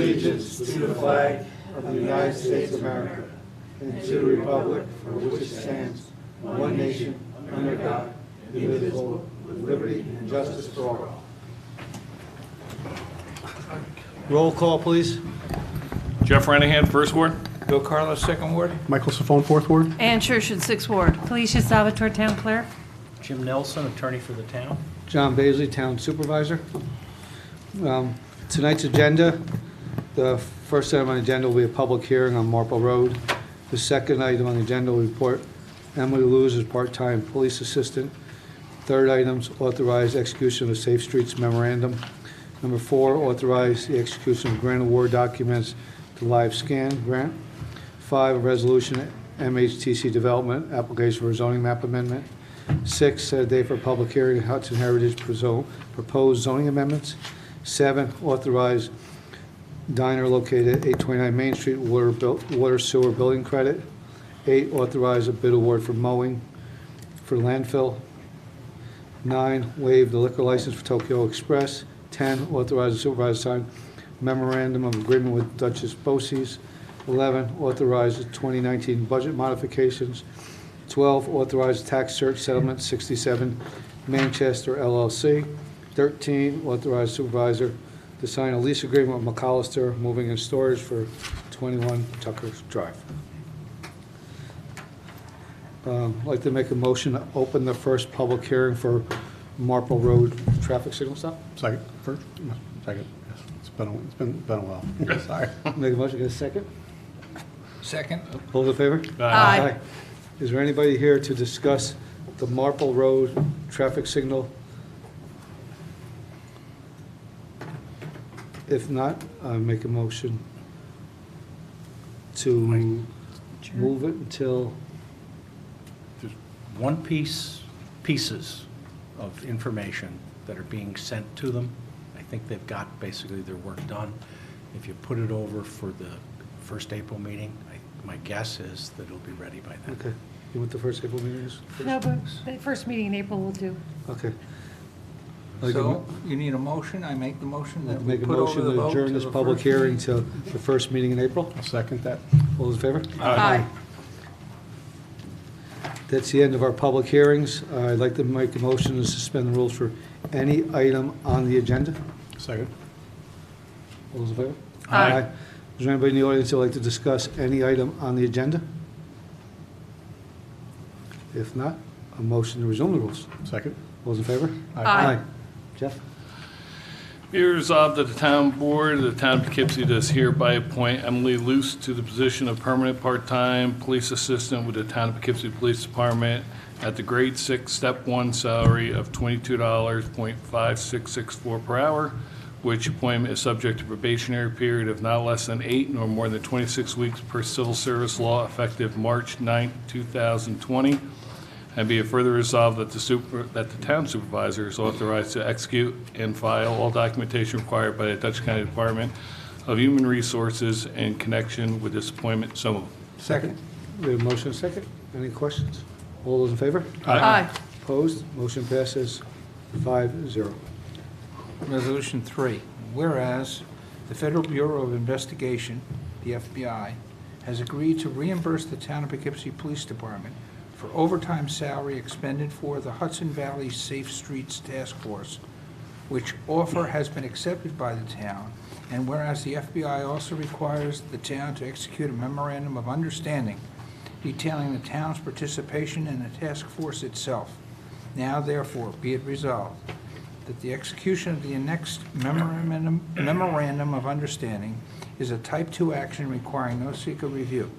allegiance to the flag of the United States of America and to the republic for which it stands, one nation, under God, indivisible, with liberty and justice for all. Roll call, please. Jeff Renahan, First Ward. Bill Carlos, Second Ward. Michael Safone, Fourth Ward. Ann Shershon, Sixth Ward. Felicia Salvatore, Town Clerk. Jim Nelson, attorney for the town. John Baisley, Town Supervisor. Tonight's agenda, the first item on the agenda will be a public hearing on Marple Road. The second item on the agenda will report Emily Lewis as part-time police assistant. Third items, authorize execution of Safe Streets Memorandum. Number 4, authorize the execution of grant award documents to Live Scan grant. 5, a resolution MHTC development application for zoning map amendment. 6, set a date for public hearing Hudson Heritage proposed zoning amendments. 7, authorize diner located at 829 Main Street water sewer building credit. 8, authorize a bid award for mowing for landfill. 9, waive the liquor license for Tokyo Express. 10, authorize the supervisor to sign memorandum of agreement with Duchess Bose's. 11, authorize the 2019 budget modifications. 12, authorize tax search settlement 67 Manchester LLC. 13, authorize supervisor to sign a lease agreement with McAllister Moving and Storage for 21 Tucker's Drive. I'd like to make a motion to open the first public hearing for Marple Road traffic signal stop. Second. First? No, second. Yes. It's been a while. Sorry. Make a motion, get a second. Second. All in favor? Aye. Is there anybody here to discuss the Marple Road traffic signal? If not, I make a motion to move it until, There's pieces of information that are being sent to them. I think they've got basically their work done. If you put it over for the first April meeting, my guess is that it'll be ready by then. okay. You want the first April meeting is? No, but the first meeting in April will do. Okay. I'd like to So you need a motion? I make the motion that we make a put over motion the to vote adjourn to this the public first hearing meeting? till the first meeting in April. I'll second that. All those in favor? Aye. That's the end of our public hearings. I'd like to make a motion to suspend the rules for any item on the agenda. Second. All those in favor? Aye. Is there anybody in the audience who would like to discuss any item on the agenda? If not, a motion to resume the rules. Second. All those in favor? Aye. Jeff? Be resolved that the town board of the town of Poughkeepsie does hereby appoint Emily Luce to the position of permanent part-time police assistant with the town of Poughkeepsie Police Department at the grade 6, step 1 salary of $22.5664 per hour, which appointment is subject to probationary period of not less than 8 nor more than 26 weeks per civil service law effective March 9, 2020. And be it further resolved that the town supervisor is authorized to execute and file all documentation required by the Dutchess County Department of Human Resources in connection with this appointment. So moved. Second. We have a motion and a second. Any questions? All those in favor? Aye. Opposed? Motion passes 5-0. Resolution 3, whereas the Federal Bureau of Investigation, the FBI, has agreed to reimburse the town of Poughkeepsie Police Department for overtime salary expended for the Hudson Valley Safe Streets Task Force, which offer has been accepted by the town, and whereas the FBI also requires the town to execute a memorandum of understanding detailing the town's participation in the task force itself. Now therefore be it resolved that the execution of the annexed memorandum of understanding is a Type 2 action requiring no secret review,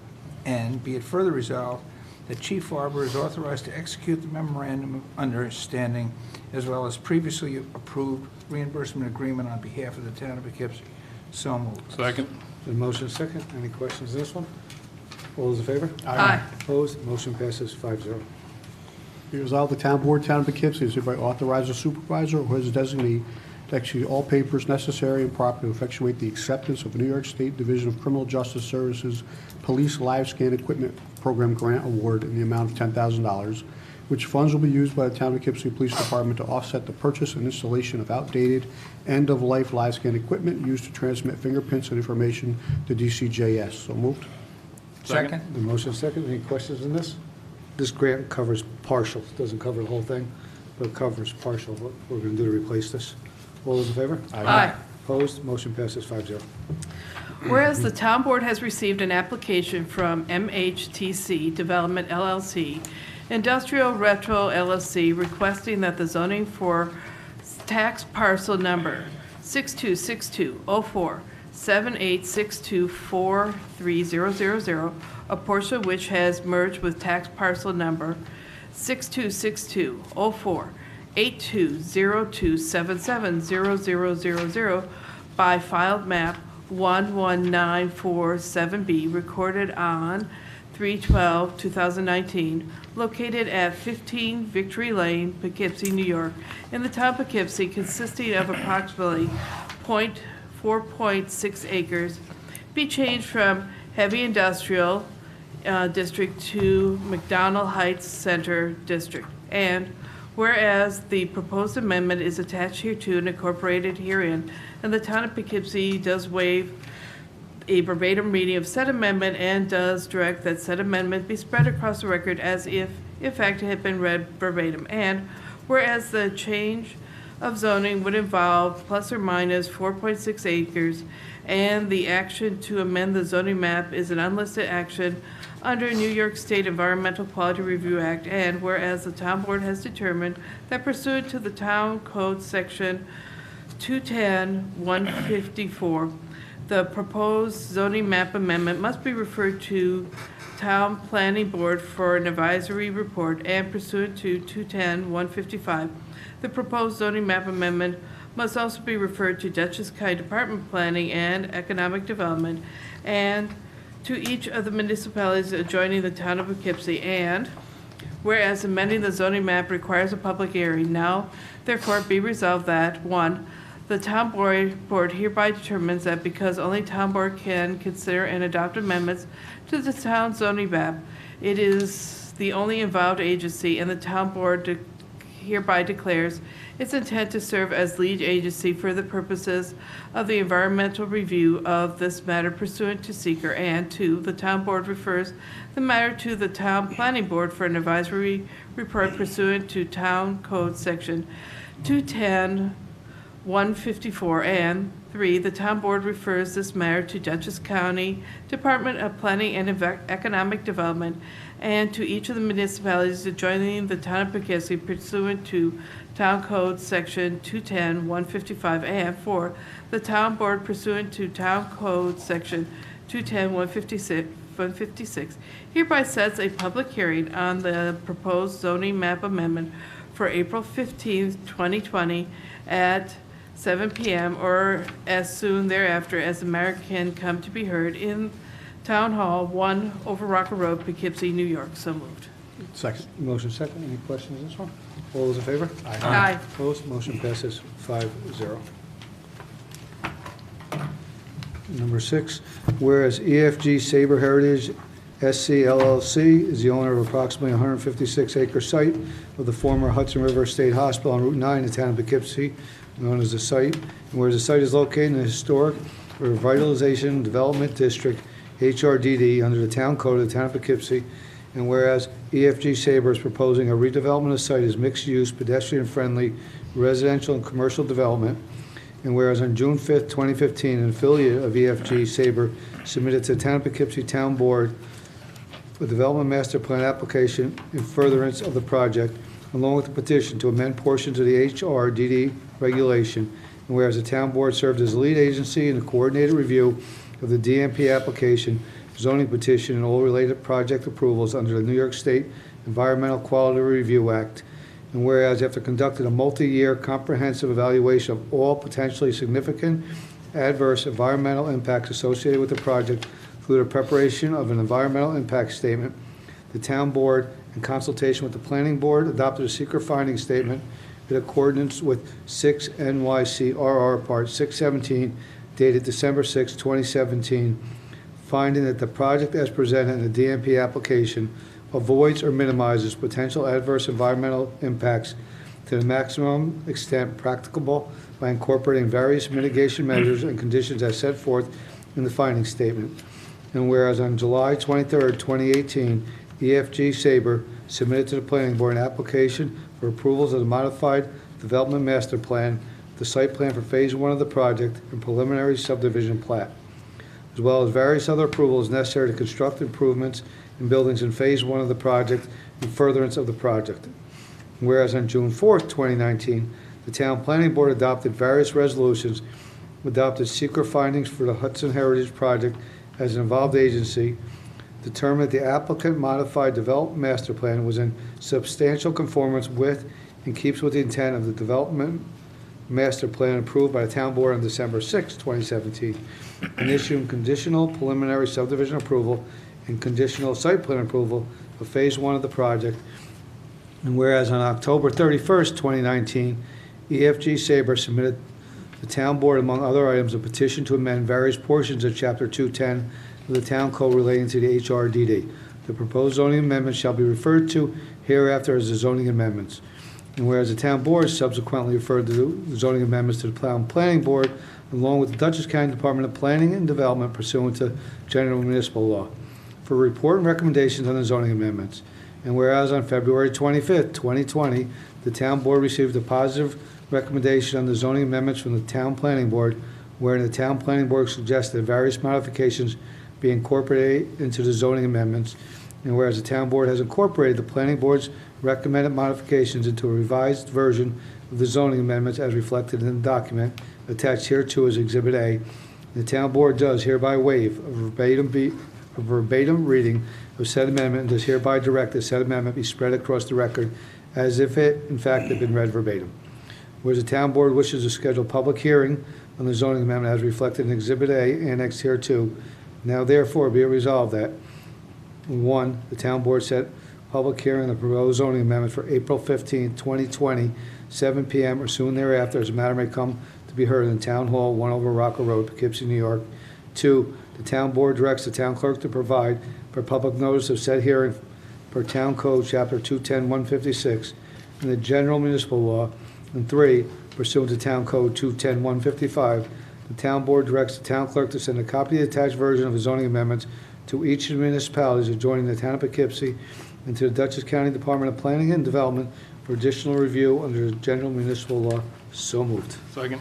and be it further resolved that Chief Arbor is authorized to execute the memorandum of understanding as well as previously approved reimbursement agreement on behalf of the town of Poughkeepsie. So moved. Second. The motion is second. Any questions on this one? All those in favor? Aye. Opposed? Motion passes 5-0. Be resolved, the town board, town of Poughkeepsie, is hereby authorize a supervisor or his designee to execute all papers necessary and proper to effectuate the acceptance of New York State Division of Criminal Justice Services Police Live Scan Equipment Program Grant Award in the amount of $10,000 which funds will be used by the Town of Poughkeepsie Police Department to offset the purchase and installation of outdated, end-of-life live scan equipment used to transmit fingerprints and information to DCJS. So moved. Second. The motion is second. Any questions on this? This grant covers partial, doesn't cover the whole thing, but it covers partial, what we're going to do to replace this. All those in favor? Aye. Opposed? Motion passes 5-0. Whereas the town board has received an application from MHTC Development LLC, Industrial Retro LLC, requesting that the zoning for tax parcel number 626204 78624300, a portion of which has merged with tax parcel number 626204 8202770000 by filed map 11947B, recorded on 3/12/2019, located at 15 Victory Lane, Poughkeepsie, New York, in the town of Poughkeepsie, consisting of approximately 4.6 acres, be changed from heavy industrial district to McDonald Heights Center District. And whereas the proposed amendment is attached hereto and incorporated herein, and the town of Poughkeepsie does waive a verbatim reading of said amendment and does direct that said amendment be spread across the record as if, in fact, it had been read verbatim. And whereas the change of zoning would involve plus or minus 4.6 acres, and the action to amend the zoning map is an unlisted action under New York State Environmental Quality Review Act, and whereas the town board has determined that pursuant to the town code section 210-154, the proposed zoning map amendment must be referred to town planning board for an advisory report, and pursuant to 210-155, the proposed zoning map amendment must also be referred to Dutchess County Department of Planning and Economic Development, and to each of the municipalities adjoining the town of Poughkeepsie. And whereas amending the zoning map requires a public hearing, now therefore be resolved that, 1, the town board hereby determines that because only town board can consider and adopt amendments to the town zoning map, it is the only involved agency, and the town board hereby declares its intent to serve as lead agency for the purposes of the environmental review of this matter pursuant to seeker. And 2, the town board refers the matter to the town planning board for an advisory report pursuant to town code section 210-154. And 3, the town board refers this matter to Dutchess County Department of Planning and Economic Development and to each of the municipalities adjoining the town of Poughkeepsie pursuant to town code section 210-155. And 4, the town board pursuant to town code section 210-156 hereby sets a public hearing on the proposed zoning map amendment for April 15th, 2020 at 7 p.m. or as soon thereafter as the matter can come to be heard in Town Hall, 1 Over Rocker Road, Poughkeepsie, New York. So moved. Second. Motion second. Any questions on this one? All those in favor? Aye. Opposed? Motion passes 5-0. Number 6, whereas EFG Sabre Heritage SC LLC is the owner of approximately 156-acre site of the former Hudson River State Hospital on Route 9 in the town of Poughkeepsie, known as the site, and where the site is located in the Historic Revitalization Development District, HRDD, under the Town Code of the Town of Poughkeepsie, and whereas EFG Sabre is proposing a redevelopment of the site as mixed-use, pedestrian-friendly, residential and commercial development, and whereas on June 5th, 2015, an affiliate of EFG Sabre submitted to the Town of Poughkeepsie Town Board a development master plan application in furtherance of the project, along with a petition to amend portions of the HRDD regulation, and whereas the Town Board served as the lead agency in the coordinated review of the DMP application, zoning petition, and all related project approvals under the New York State Environmental Quality Review Act, and whereas after conducting a multi-year comprehensive evaluation of all potentially significant adverse environmental impacts associated with the project through the preparation of an environmental impact statement, the Town Board, in consultation with the Planning Board, adopted a secret finding statement in accordance with 6 NYCRR Part 617, dated December 6, 2017, finding that the project as presented in the DMP application avoids or minimizes potential adverse environmental impacts to the maximum extent practicable by incorporating various mitigation measures and conditions as set forth in the finding statement. And whereas on July 23rd, 2018, EFG Sabre submitted to the Planning Board an application for approvals of the modified development master plan, the site plan for Phase 1 of the project, and preliminary subdivision plat, as well as various other approvals necessary to construct improvements in buildings in Phase 1 of the project and furtherance of the project. Whereas on June 4th, 2019, the Town Planning Board adopted various resolutions, adopted secret findings for the Hudson Heritage Project as an involved agency, determined that the applicant modified development master plan was in substantial conformance with and keeps with the intent of the development master plan approved by the Town Board on December 6, 2017, and issuing conditional preliminary subdivision approval and conditional site plan approval for Phase 1 of the project. And whereas on October 31st, 2019, EFG Sabre submitted to the Town Board, among other items, a petition to amend various portions of Chapter 210 of the Town Code relating to the HRDD. The proposed zoning amendments shall be referred to hereafter as the zoning amendments. And whereas the Town Board subsequently referred the zoning amendments to the Town Planning Board, along with the Dutchess County Department of Planning and Development pursuant to General Municipal Law, for report and recommendations on the zoning amendments. And whereas on February 25th, 2020, the Town Board received a positive recommendation on the zoning amendments from the Town Planning Board, wherein the Town Planning Board suggested various modifications be incorporated into the zoning amendments. And whereas the Town Board has incorporated the Planning Board's recommended modifications into a revised version of the zoning amendments as reflected in the document attached hereto as Exhibit A, the Town Board does hereby waive a verbatim reading of said amendment and does hereby direct that said amendment be spread across the record as if it, in fact, had been read verbatim. Whereas the Town Board wishes to schedule public hearing on the zoning amendment as reflected in Exhibit A annexed hereto, now therefore be it resolved that 1, the Town Board set public hearing on the proposed zoning amendment for April 15, 2020, 7 p.m. or soon thereafter, as the matter may come to be heard in Town Hall, 1 over Rocker Road, Poughkeepsie, New York. 2, the Town Board directs the Town Clerk to provide for public notice of said hearing per Town Code, Chapter 210-156, and the General Municipal Law. And 3, pursuant to Town Code 210-155, the Town Board directs the Town Clerk to send a copy of the attached version of the zoning amendments to each of the municipalities adjoining the Town of Poughkeepsie and to the Dutchess County Department of Planning and Development for additional review under the General Municipal Law. So moved. Second.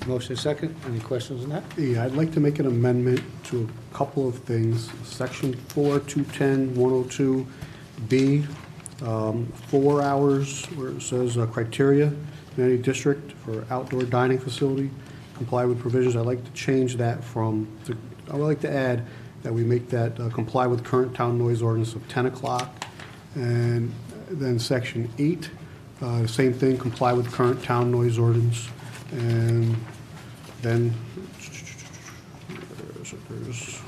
Motion is second. Any questions on that? Yeah, I'd like to make an amendment to a couple of things. Section 4, 210-102B, 4 hours, where it says criteria in any district for outdoor dining facility, comply with provisions. I'd like to change that I would like to add that we make that comply with current town noise ordinance of 10 o'clock. And then Section 8, same thing, comply with current town noise ordinance. And then there's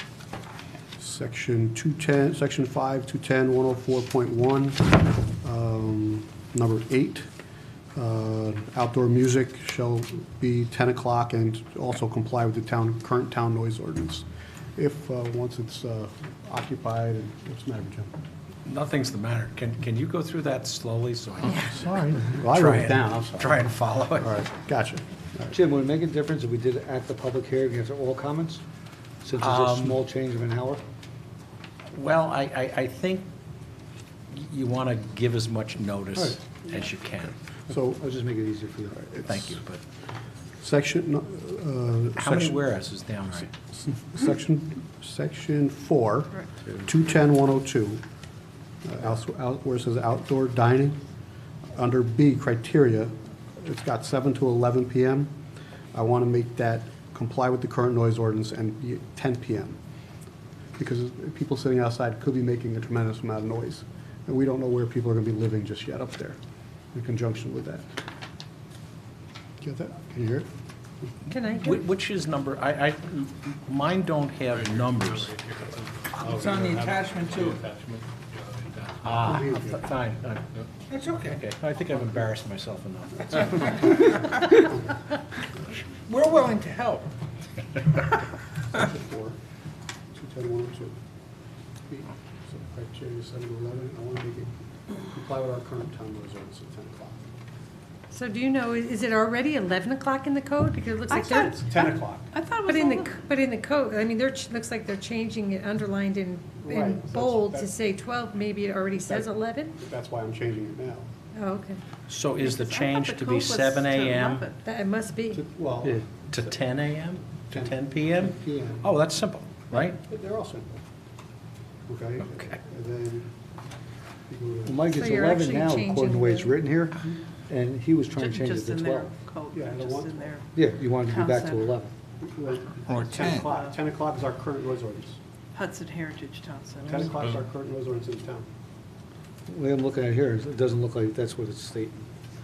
Section 210, Section 5, 210-104.1, number 8. Outdoor music shall be 10 o'clock and also comply with the current town noise ordinance. If, once it's occupied, and what's the matter, Jim? Nothing's the matter. Can you go through that slowly so I can Sorry. Well, I wrote it down, I'm sorry. try and follow it? All right, gotcha. Jim, would it make a difference if we did it at the public hearing after all comments? Since it's a small change of an hour? Well, I think you want to give as much notice as you can. So, I'll just make it easier for you. Thank you, but section, how many whereases down, right? Section 4, 210-102, where it says outdoor dining, under B, criteria, it's got 7 to 11 p.m. I want to make that comply with the current noise ordinance and be 10 p.m. Because people sitting outside could be making a tremendous amount of noise. And we don't know where people are going to be living just yet up there in conjunction with that. Get that? Can you hear it? Can I? Which is number, mine don't have numbers. It's on the attachment too. Ah, fine. It's okay. Okay, I think I've embarrassed myself enough. We're willing to help. Section 4, 210-102. B, so Change 7 to 11. I want to make it comply with our current town noise ordinance at 10 o'clock. So do you know, is it already 11 o'clock in the code? Because it looks I like they're, thought, It's 10 o'clock. I thought it was but in the, 11. but in the code, I mean, looks like they're changing it underlined in Right, bold to that's- say 12, maybe it already says 11? That's why I'm changing it now. Oh, okay. So is the I thought change the to code be was 7 to a.m. 11. That, it must be. Well, Yeah. to 10 a.m. to 10 10 p.m.? p.m. Oh, that's simple, right? They're all simple. Okay? Okay. And then you go to. Mike, So it's you're 11 actually now, changing according to the way it's the- written here, and he was trying to change it Just to in their 12. code, Yeah, I don't just want- in their. Yeah, you wanted to be Town back to center. 11. Or 10 10. o'clock. 10 o'clock is our current noise ordinance. Hudson Heritage Town Center. 10 o'clock is our current noise ordinance in town. The way I'm looking at it here, it doesn't look like that's what it's stating.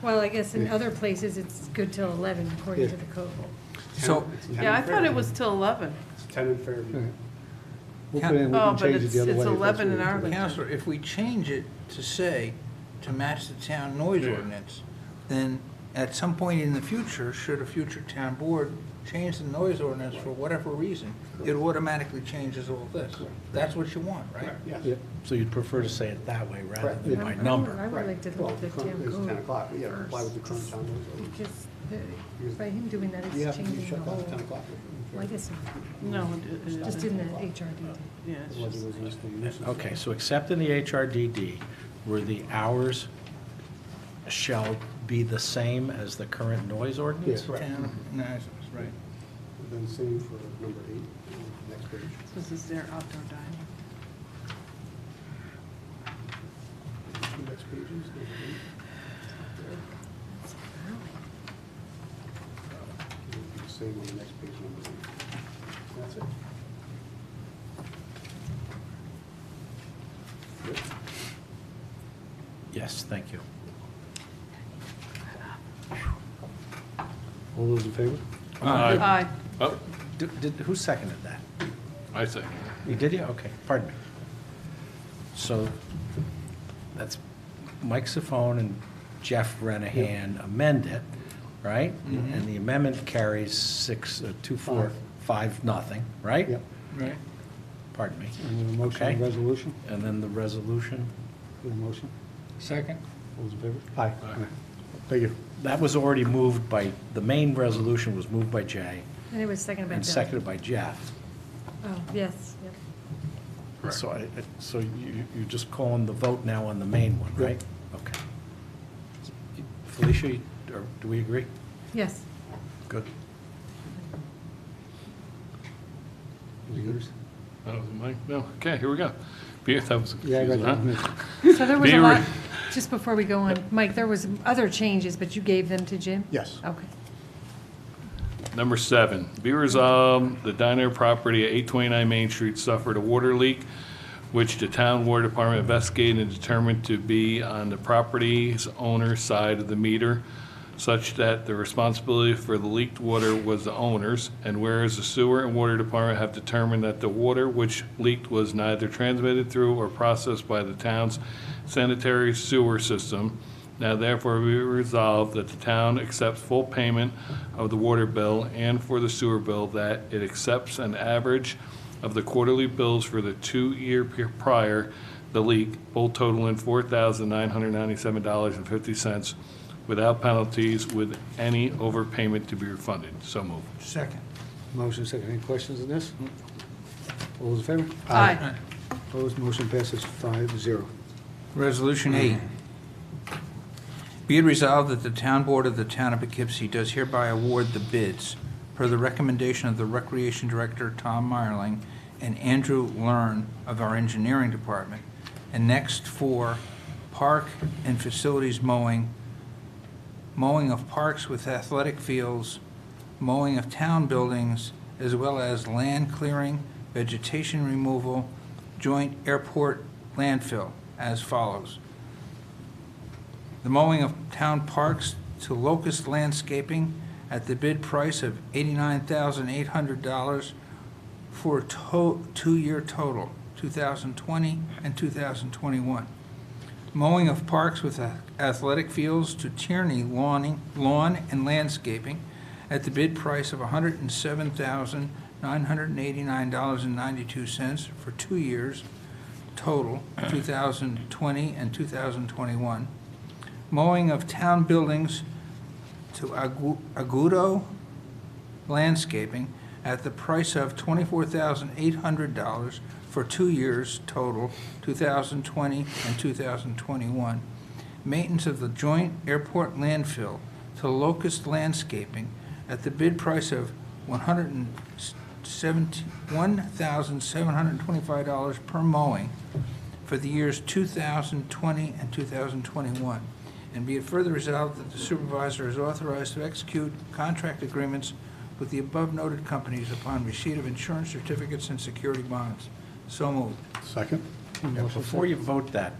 Well, I guess in Yeah. other places, it's good till 11 according Yeah. to the code. So, It's 10 Yeah, I in thought it Fairview. was till 11. It's 10 in Fairview. All right. We'll Can- put in, we Oh, can but change it it's- the other way. it's if that's 11 what in it's our doing. Counselor, if we change it to say, to match the town noise Yeah. ordinance, then at some point in the future, should a future town board change the noise ordinance for whatever reason, it automatically changes all this. That's what you want, right? Yes. Yeah. So you'd prefer to say it that way rather Correct. than by number? I would like to Well, look at the town It's 10 code o'clock, yeah, comply with the current first. town noise ordinance. Because by him doing that, Yeah, it's you changing the shut down whole, at 10 o'clock. well, I guess, No, just in the HRD. Yeah, it's Otherwise, just, it was just a nuisance. Okay, so except in the HRDD, where the hours shall be the same as the current noise ordinance? Yeah. Correct. Town, no, right. Then same for number 8, next page. this is their outdoor dining. Two next pages, number 8. It'll be the same on the next page, number 8. That's it. Yep. Yes, thank you. All those in favor? Aye. Aye. Oh, Who seconded that? I say. You did, yeah? Okay, pardon me. So that's Mike Saffone and Jeff Renahan amend it, right? And the amendment carries 5, nothing, right? Yep. Right. Pardon me. And then a motion on Okay. the resolution? And then the resolution, Get a motion? Second? All those in favor? Aye. Aye. Thank you. that was already moved by, the main resolution was moved by Jay And it was seconded by and Bill. seconded by Jeff. Oh, yes, yep. Correct. So you're just calling the vote now on the main one, right? Okay. Felicia, or do we agree? Yes. Good. Yours? That was Mike? No, okay, here we go. That was Yeah, I got confusing, huh? that. So there was Be a lot, re- just before we go on, Mike, there was other changes, but you gave them to Jim? Yes. Okay. Number 7, be resolved, the diner property at 829 Main Street suffered a water leak, which the town water department investigated and determined to be on the property's owner's side of the meter, such that the responsibility for the leaked water was the owner's, and whereas the sewer and water department have determined that the water which leaked was neither transmitted through or processed by the town's sanitary sewer system, now therefore be resolved that the town accepts full payment of the water bill and for the sewer bill, that it accepts an average of the quarterly bills for the 2-year prior the leak, both totaling $4,997.50 without penalties, with any overpayment to be refunded. So moved. Second. Motion second. Any questions on this? All those in favor? Aye. Opposed? Motion passes 5-0. Resolution 8. Be it resolved that the town board of the town of Poughkeepsie does hereby award the bids per the recommendation of the Recreation Director, Tom Meyerling, and Andrew Learn of our engineering department, and next for park and facilities mowing, mowing of parks with athletic fields, mowing of town buildings, as well as land clearing, vegetation removal, joint airport landfill, as follows. The mowing of town parks to Locust Landscaping at the bid price of $89,800 for a 2-year total, 2020 and 2021. Mowing of parks with athletic fields to Tierney Lawn and Landscaping at the bid price of $107,989.92 for 2 years, total, 2020 and 2021. Mowing of town buildings to Agudo Landscaping at the price of $24,800 for 2 years total, 2020 and 2021. Maintenance of the joint airport landfill to Locust Landscaping at the bid price of $1,725 per mowing for the years 2020 and 2021. And be it further resolved that the supervisor is authorized to execute contract agreements with the above-noted companies upon receipt of insurance certificates and security bonds. So moved. Second? Now, before you vote that,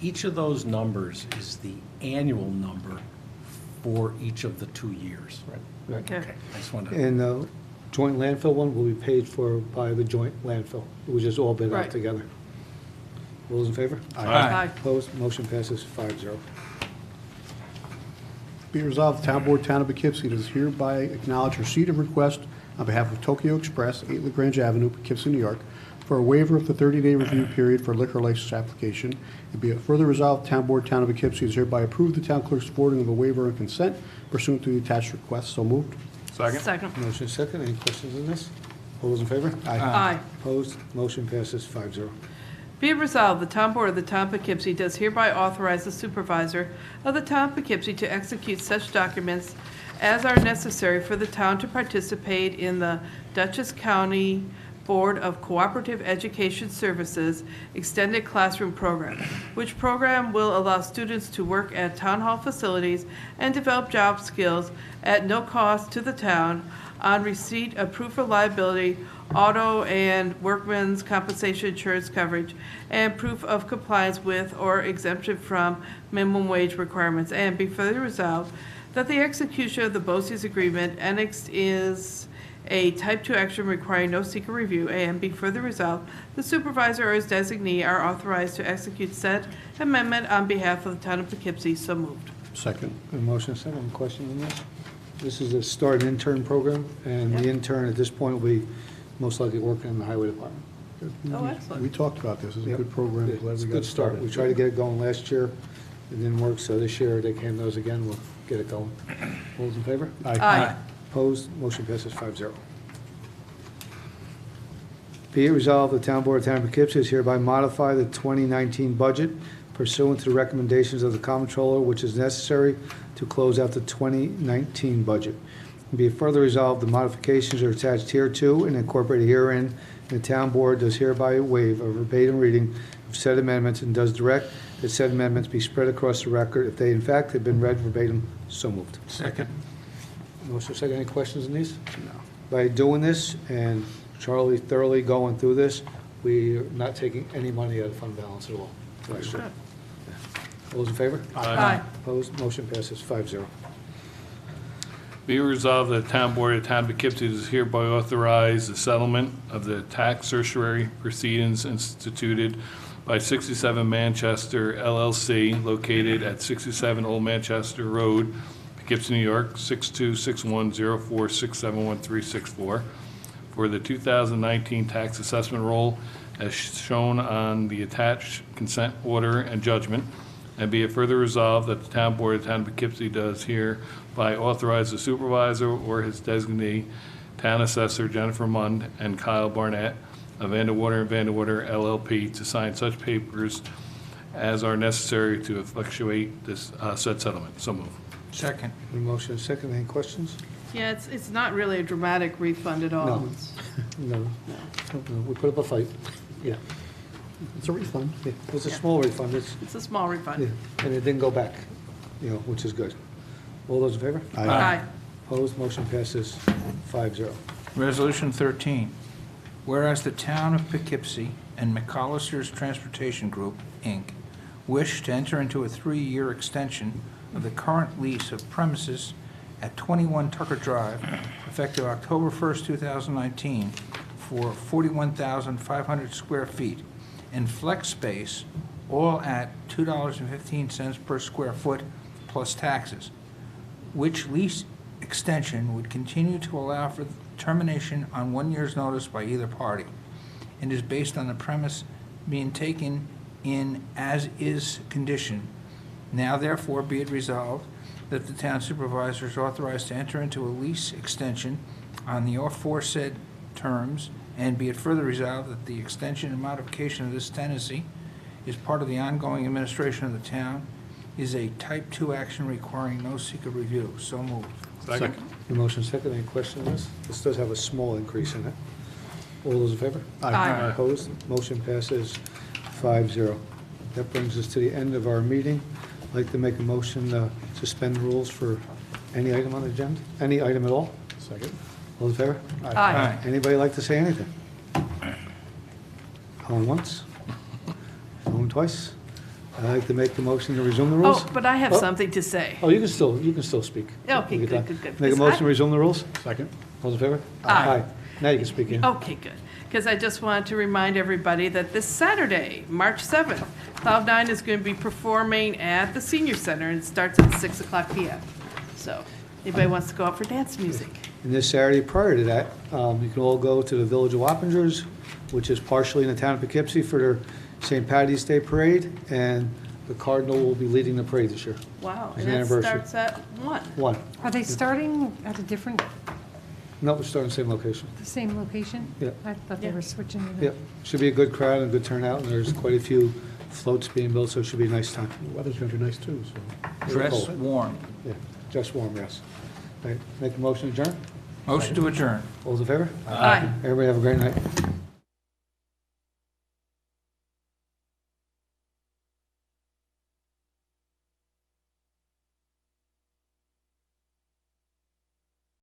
each of those numbers is the annual number for each of the 2 years. Right. Okay. Okay, I just wanted to, And the joint landfill one will be paid for by the joint landfill. It was just all bid out Right. together. All those in favor? Aye. Opposed? Motion passes 5-0. Be it resolved, the Town Board, Town of Poughkeepsie does hereby acknowledge receipt of request on behalf of Tokyo Express, 8 LaGrange Avenue, Poughkeepsie, New York, for a waiver of the 30-day review period for liquor license application. And be it further resolved, Town Board, Town of Poughkeepsie does hereby approve the town clerk's forwarding of a waiver and consent pursuant to the attached request. So moved. Second. Motion second. Any questions on this? All those in favor? Aye. Opposed? Motion passes 5-0. Be it resolved, the Town Board of the Town of Poughkeepsie does hereby authorize the supervisor of the Town of Poughkeepsie to execute such documents as are necessary for the town to participate in the Dutchess County Board of Cooperative Education Services Extended Classroom Program, which program will allow students to work at town hall facilities and develop job skills at no cost to the town on receipt of proof of liability, auto and workman's compensation insurance coverage, and proof of compliance with or exemption from minimum wage requirements. And be further resolved that the execution of the BOCES agreement annexed is a type 2 action requiring no secret review. And be further resolved, the supervisor or his designee are authorized to execute said amendment on behalf of the town of Poughkeepsie. So moved. Second. A motion second. Any questions on this? This is a start intern program, and the intern at this point will be most likely working in the highway department. Oh, excellent. We talked about this. It's a Yep. good program. It's Glad we a got good start. started. We tried to get it going last year. It didn't work, so this year they came to us again. We'll get it going. All those in favor? Aye. Opposed? Motion passes 5-0. Be it resolved, the Town Board of Town of Poughkeepsie is hereby modify the 2019 budget pursuant to the recommendations of the Comptroller, which is necessary to close out the 2019 budget. And be it further resolved, the modifications are attached hereto and incorporated herein, and the Town Board does hereby waive a verbatim reading of said amendments and does direct that said amendments be spread across the record if they in fact have been read verbatim. So moved. Second. Motion second. Any questions on these? No. By doing this and Charlie thoroughly going through this, we are not taking any money out of fund balance at all. Last year. All those in favor? Aye. Opposed? Motion passes 5-0. be resolved that the Town Board of the Town of Poughkeepsie does hereby authorize the settlement of the tax certiorari proceedings instituted by 67 Manchester LLC, located at 67 Old Manchester Road, Poughkeepsie, New York, 626104671364, for the 2019 tax assessment roll as shown on the attached consent order and judgment. And be it further resolved that the Town Board of the Town of Poughkeepsie does hereby authorize the supervisor or his designee, Town Assessor Jennifer Mund and Kyle Barnett of Vanderwater and Vanderwater LLP, to sign such papers as are necessary to effectuate this said settlement. So move. Second. Any motion second. Any questions? Yeah, it's not really a dramatic refund at all. No. No. We put up a fight. Yeah. It's a refund. Yeah. It's a small refund. It's a small refund. Yeah, and it didn't go back, which is good. All those in favor? Aye. Opposed? Motion passes 5-0. Resolution 13, whereas the Town of Poughkeepsie and McCollister's Transportation Group, Inc., wish to enter into a 3-year extension of the current lease of premises at 21 Tucker Drive, effective October 1st, 2019, for 41,500 square feet in flex space, all at $2.15 per square foot plus taxes, which lease extension would continue to allow for termination on 1 year's notice by either party, and is based on the premise being taken in as-is condition. Now therefore be it resolved that the town supervisor is authorized to enter into a lease extension on the aforesaid terms, and be it further resolved that the extension and modification of this tenancy is part of the ongoing administration of the town, is a type 2 action requiring no secret review. So moved. Second. The motion second, any question on this? This does have a small increase in it. All those in favor? Aye. Opposed? Motion passes 5-0. That brings us to the end of our meeting. I'd like to make a motion to suspend rules for any item on the agenda, any item at all. Second. All in favor? Aye. Anybody like to say anything? Going once? Going twice? I'd like to make the motion to resume the rules. Oh, but I have Oh. something to say. Oh, you can still speak. Okay, We good, get good, that. good. Make a Because motion to I- resume the rules? Second. All in favor? Aye. Now you can speak in. Okay, good. Because I just wanted to remind everybody that this Saturday, March 7th, Cloud9 is going to be performing at the Senior Center, and it starts at 6 o'clock PM. So, anybody wants to go out for dance music? And this Saturday prior to that, you can all go to the Village of Wappingers, which is partially in the town of Poughkeepsie, for their St. Patty's Day Parade, and the Cardinal will be leading the parade this year. Wow, It's and an that anniversary. starts at 1. One. Are they starting at a different, No, we're starting the same location. the same location? Yeah. I thought they Yeah. were switching it up. Yeah, should be a good crowd and a good turnout, and there's quite a few floats being built, so it should be a nice time. The weather's going to be nice, too, so. Dress warm. Yeah, just warm, yes. All right, make a motion to adjourn? Motion to adjourn. All those in favor? Aye. Everybody have a great night.